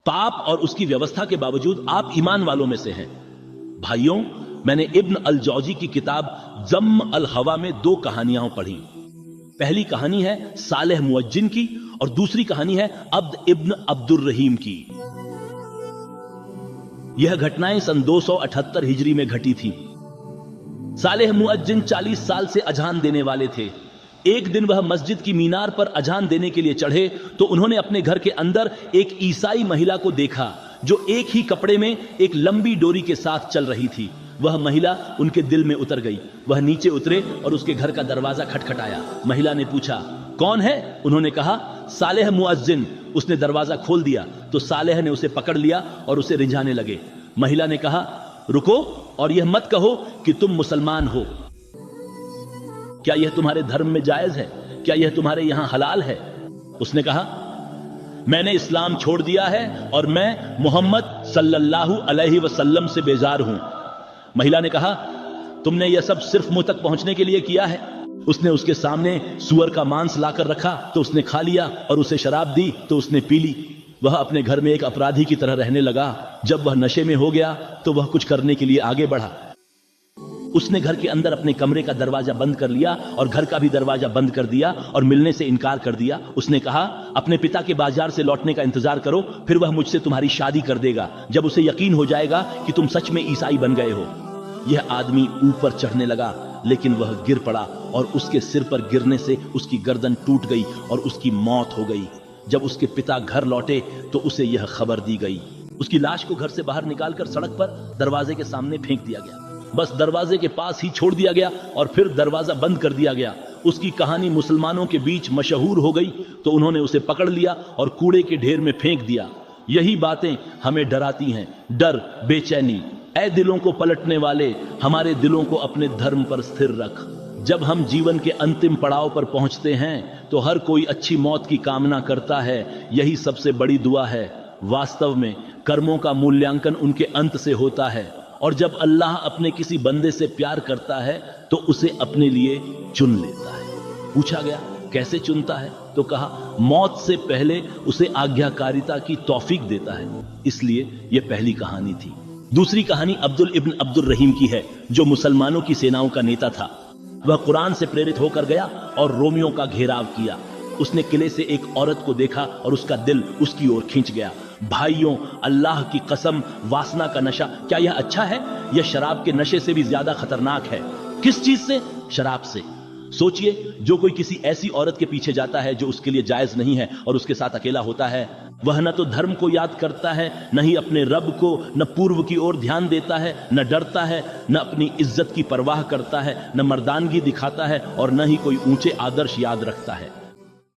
पाप और उसकी व्यवस्था के बावजूद आप ईमान वालों में से हैं। भाइयों, मैंने इब्न अल जौजी की किताब जम अल हवा में 2 कहानियां पढ़ी। पहली कहानी है सालेह मुअज्जिन की और दूसरी कहानी है अब्द इब्न अब्दुर रहीम की। यह घटनाएं सन 278 हिजरी में घटी थी। सालेह मुअज्जिन 40 साल से अजान देने वाले थे। एक दिन वह मस्जिद की मीनार पर अजान देने के लिए चढ़े तो उन्होंने अपने घर के अंदर एक ईसाई महिला को देखा जो एक ही कपड़े में एक लंबी डोरी के साथ चल रही थी। वह महिला उनके दिल में उतर गई। वह नीचे उतरे और उसके घर का दरवाजा खटखटाया। महिला ने पूछा, कौन है? उन्होंने कहा, सालेह मुअज्जिन। उसने दरवाजा खोल दिया तो सालेह ने उसे पकड़ लिया और उसे रिझाने लगे। महिला ने कहा, रुको और यह मत कहो कि तुम मुसलमान हो। क्या यह तुम्हारे धर्म में जायज है? क्या यह तुम्हारे यहां हलाल है? उसने कहा, मैंने इस्लाम छोड़ दिया है और मैं मोहम्मद सल्लल्लाहु अलैहि वसल्लम से बेजार हूं। महिला ने कहा, तुमने यह सब सिर्फ मुंह तक पहुंचने के लिए किया है? उसने उसके सामने सुअर का मांस लाकर रखा तो उसने खा लिया और उसे शराब दी तो उसने पी ली। वह अपने घर में एक अपराधी की तरह रहने लगा। जब वह नशे में हो गया तो वह कुछ करने के लिए आगे बढ़ा। उसने घर के अंदर अपने कमरे का दरवाजा बंद कर लिया और घर का भी दरवाजा बंद कर दिया और मिलने से इनकार कर दिया। उसने कहा, अपने पिता के बाजार से लौटने का इंतजार करो, फिर वह मुझसे तुम्हारी शादी कर देगा जब उसे यकीन हो जाएगा कि तुम सच में ईसाई बन गए हो। यह आदमी ऊपर चढ़ने लगा लेकिन वह गिर पड़ा और उसके सिर पर गिरने से उसकी गर्दन टूट गई और उसकी मौत हो गई। जब उसके पिता घर लौटे तो उसे यह खबर दी गई। उसकी लाश को घर से बाहर निकालकर सड़क पर दरवाजे के सामने फेंक दिया गया। बस दरवाजे के पास ही छोड़ दिया गया और फिर दरवाजा बंद कर दिया गया। उसकी कहानी मुसलमानों के बीच मशहूर हो गई तो उन्होंने उसे पकड़ लिया और कूड़े के ढेर में फेंक दिया। यही बातें हमें डराती हैं, डर, बेचैनी। ऐ दिलों को पलटने वाले, हमारे दिलों को अपने धर्म पर स्थिर रख। जब हम जीवन के अंतिम पड़ाव पर पहुंचते हैं तो हर कोई अच्छी मौत की कामना करता है। यही सबसे बड़ी दुआ है। वास्तव में कर्मों का मूल्यांकन उनके अंत से होता है और जब अल्लाह अपने किसी बंदे से प्यार करता है तो उसे अपने लिए चुन लेता है। पूछा गया, कैसे चुनता है? तो कहा, मौत से पहले उसे आज्ञाकारिता की तौफीक देता है। इसलिए यह पहली कहानी थी। दूसरी कहानी अब्दुल इब्न अब्दुर रहीम की है जो मुसलमानों की सेनाओं का नेता था। वह कुरान से प्रेरित होकर गया और रोमियों का घेराव किया। उसने किले से एक औरत को देखा और उसका दिल उसकी ओर खींच गया। भाइयों, अल्लाह की कसम, वासना का नशा, क्या यह अच्छा है? यह शराब के नशे से भी ज्यादा खतरनाक है। किस चीज से? शराब से। सोचिए, जो कोई किसी ऐसी औरत के पीछे जाता है जो उसके लिए जायज नहीं है और उसके साथ अकेला होता है, वह न तो धर्म को याद करता है, न ही अपने रब को, न पूर्व की ओर ध्यान देता है, न डरता है, न अपनी इज्जत की परवाह करता है, न मर्दानगी दिखाता है और न ही कोई ऊंचे आदर्श याद रखता है।